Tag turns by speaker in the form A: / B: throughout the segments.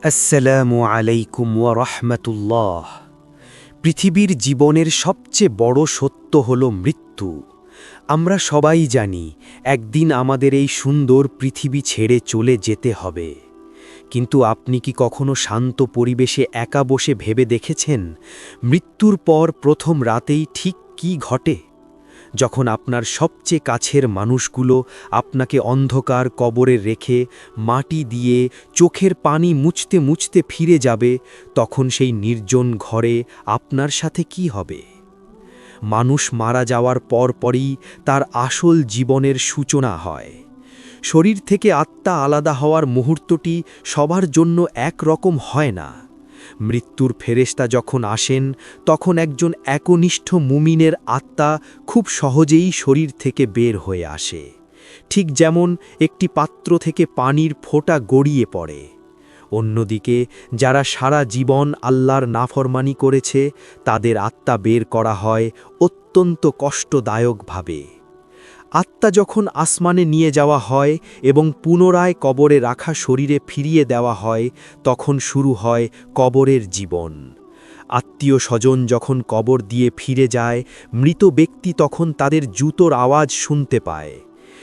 A: আসসালামু আলাইকুম ওয়া রাহমাতুল্লাহ। পৃথিবীর জীবনের সবচেয়ে বড় সত্য হল মৃত্যু। আমরা সবাই জানি একদিন আমাদের এই সুন্দর পৃথিবী ছেড়ে চলে যেতে হবে। কিন্তু আপনি কি কখনো শান্ত পরিবেশে একা বসে ভেবে দেখেছেন মৃত্যুর পর প্রথম রাতেই ঠিক কী ঘটে? যখন আপনার সবচেয়ে কাছের মানুষগুলো আপনাকে অন্ধকার কবরে রেখে মাটি দিয়ে চোখের পানি মুছতে মুছতে ফিরে যাবে, তখন সেই নির্জন ঘরে আপনার সাথে কি হবে? মানুষ মারা যাওয়ার পরপরই তার আসল জীবনের সূচনা হয়। শরীর থেকে আত্মা আলাদা হওয়ার মুহূর্তটি সবার জন্য একরকম হয় না। মৃত্যুর ফেরেশতা যখন আসেন, তখন একজন একনিষ্ঠ মুমিনের আত্মা খুব সহজেই শরীর থেকে বের হয়ে আসে, ঠিক যেমন একটি পাত্র থেকে পানির ফোঁটা গড়িয়ে পড়ে। অন্যদিকে যারা সারা জীবন আল্লাহর নাফরমানি করেছে, তাদের আত্মা বের করা হয় অত্যন্ত কষ্টদায়কভাবে। আত্মা যখন আসমানে নিয়ে যাওয়া হয় এবং পুনরায় কবরে রাখা শরীরে ফিরিয়ে দেওয়া হয়, তখন শুরু হয় কবরের জীবন। আত্মীয় স্বজন যখন কবর দিয়ে ফিরে যায়, মৃত ব্যক্তি তখন তাদের জুতোর আওয়াজ শুনতে পায়।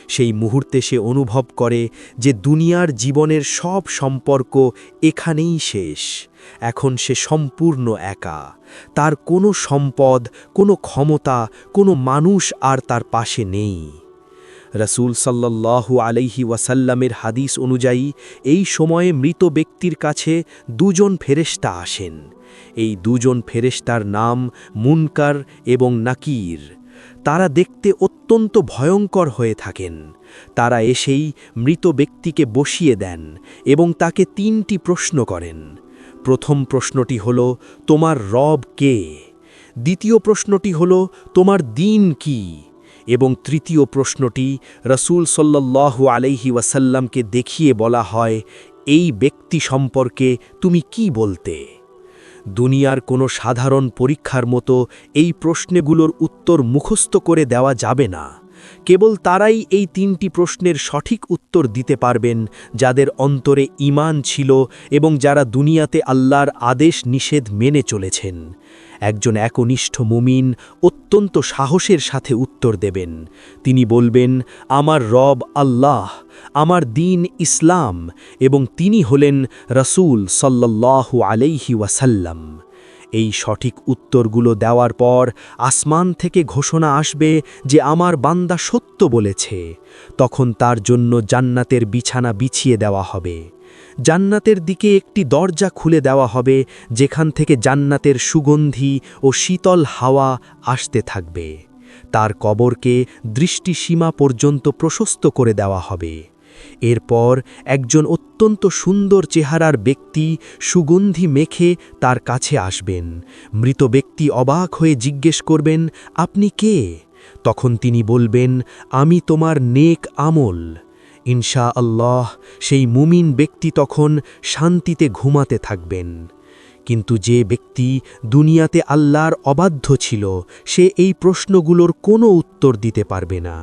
A: সেই মুহূর্তে সে অনুভব করে যে দুনিয়ার জীবনের সব সম্পর্ক এখানেই শেষ। এখন সে সম্পূর্ণ একা। তার কোনো সম্পদ, কোনো ক্ষমতা, কোনো মানুষ আর তার পাশে নেই। রাসূল সাল্লাল্লাহু আলাইহি ওয়াসাল্লামের হাদিস অনুযায়ী এই সময়ে মৃত ব্যক্তির কাছে দুজন ফেরেশতা আসেন। এই দুজন ফেরেশতার নাম মুনকার এবং নাকির। তারা দেখতে অত্যন্ত ভয়ঙ্কর হয়ে থাকেন। তারা এসেই মৃত ব্যক্তিকে বসিয়ে দেন এবং তাকে ৩টি প্রশ্ন করেন। প্রথম প্রশ্নটি হল, তোমার রব কে? দ্বিতীয় প্রশ্নটি হল, তোমার দ্বীন কি? এবং তৃতীয় প্রশ্নটি রাসূল সাল্লাল্লাহু আলাইহি ওয়াসাল্লামকে দেখিয়ে বলা হয়, এই ব্যক্তি সম্পর্কে তুমি কি বলতে? দুনিয়ার কোনো সাধারণ পরীক্ষার মতো এই প্রশ্নগুলোর উত্তর মুখস্থ করে দেওয়া যাবে না। কেবল তারাই এই ৩টি প্রশ্নের সঠিক উত্তর দিতে পারবেন যাদের অন্তরে ঈমান ছিল এবং যারা দুনিয়াতে আল্লাহর আদেশ নিষেধ মেনে চলেছেন। একজন একনিষ্ঠ মুমিন অত্যন্ত সাহসের সাথে উত্তর দেবেন। তিনি বলবেন, আমার রব আল্লাহ, আমার দ্বীন ইসলাম, এবং তিনি হলেন রাসূল সাল্লাল্লাহু আলাইহি ওয়াসাল্লাম। এই সঠিক উত্তরগুলো দেওয়ার পর আসমান থেকে ঘোষণা আসবে যে আমার বান্দা সত্য বলেছে। তখন তার জন্য জান্নাতের বিছানা বিছিয়ে দেওয়া হবে। জান্নাতের দিকে একটি দরজা খুলে দেওয়া হবে, যেখান থেকে জান্নাতের সুগন্ধি ও শীতল হাওয়া আসতে থাকবে। তার কবরকে দৃষ্টিসীমা পর্যন্ত প্রশস্ত করে দেওয়া হবে। এরপর একজন অত্যন্ত সুন্দর চেহারার ব্যক্তি সুগন্ধি মেখে তার কাছে আসবেন। মৃত ব্যক্তি অবাক হয়ে জিজ্ঞেস করবেন, আপনি কে? তখন তিনি বলবেন, আমি তোমার নেক আমল। ইনশাআল্লাহ সেই মুমিন ব্যক্তি তখন শান্তিতে ঘুমাতে থাকবেন। কিন্তু যে ব্যক্তি দুনিয়াতে আল্লাহর অবাধ্য ছিল, সে এই প্রশ্নগুলোর কোনো উত্তর দিতে পারবে না।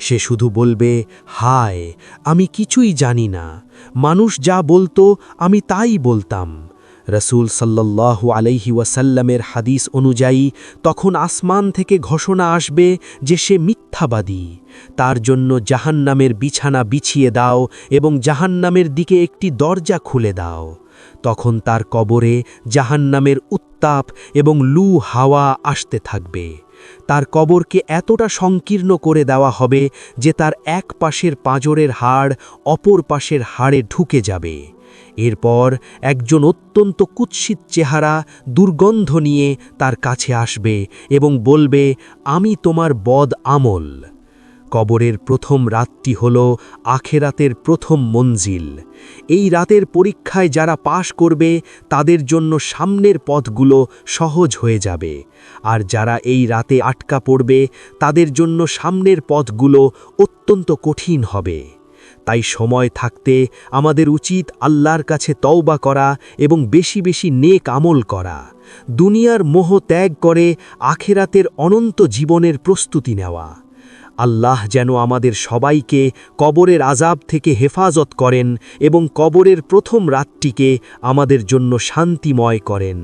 A: সে শুধু বলবে, হায়, আমি কিছুই জানি না। মানুষ যা বলতো আমি তাই বলতাম। রাসূল সাল্লাল্লাহু আলাইহি ওয়াসাল্লামের হাদিস অনুযায়ী তখন আসমান থেকে ঘোষণা আসবে যে সে মিথ্যাবাদী। তার জন্য জাহান্নামের বিছানা বিছিয়ে দাও এবং জাহান্নামের দিকে একটি দরজা খুলে দাও। তখন তার কবরে জাহান্নামের উত্তাপ এবং লু হাওয়া আসতে থাকবে। তার কবরকে এতটা সংকীর্ণ করে দেওয়া হবে যে তার এক পাশের পাঁজরের হাড় অপর পাশের হাড়ে ঢুকে যাবে। এরপর একজন অত্যন্ত কুৎসিত চেহারা দুর্গন্ধ নিয়ে তার কাছে আসবে এবং বলবে, আমি তোমার বদ আমল। কবরের প্রথম রাতটি হল আখেরাতের প্রথম মঞ্জিল। এই রাতের পরীক্ষায় যারা পাশ করবে তাদের জন্য সামনের পথগুলো সহজ হয়ে যাবে, আর যারা এই রাতে আটকা পড়বে তাদের জন্য সামনের পথগুলো অত্যন্ত কঠিন হবে। তাই সময় থাকতে আমাদের উচিত আল্লাহর কাছে তওবা করা এবং বেশি বেশি নেক আমল করা। দুনিয়ার মোহ ত্যাগ করে আখেরাতের অনন্ত জীবনের প্রস্তুতি নেওয়া।
B: আল্লাহ যেন আমাদের সবাইকে কবরের আযাব থেকে হেফাজত করেন এবং কবরের প্রথম রাতটিকে আমাদের জন্য শান্তিময় করেন।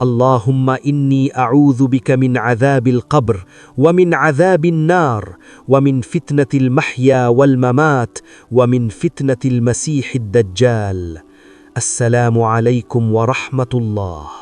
B: আল্লাহুম্মা ইন্নী আউযু বিকা মিন আযাবিল কবর ওয়া মিন আযাবিন নার ওয়া মিন ফিতনাতিল মাহইয়া ওয়াল মামাত ওয়া মিন ফিতনাতিল মাসীহিদ দাজ্জাল। আসসালামু আলাইকুম ওয়া রাহমাতুল্লাহ।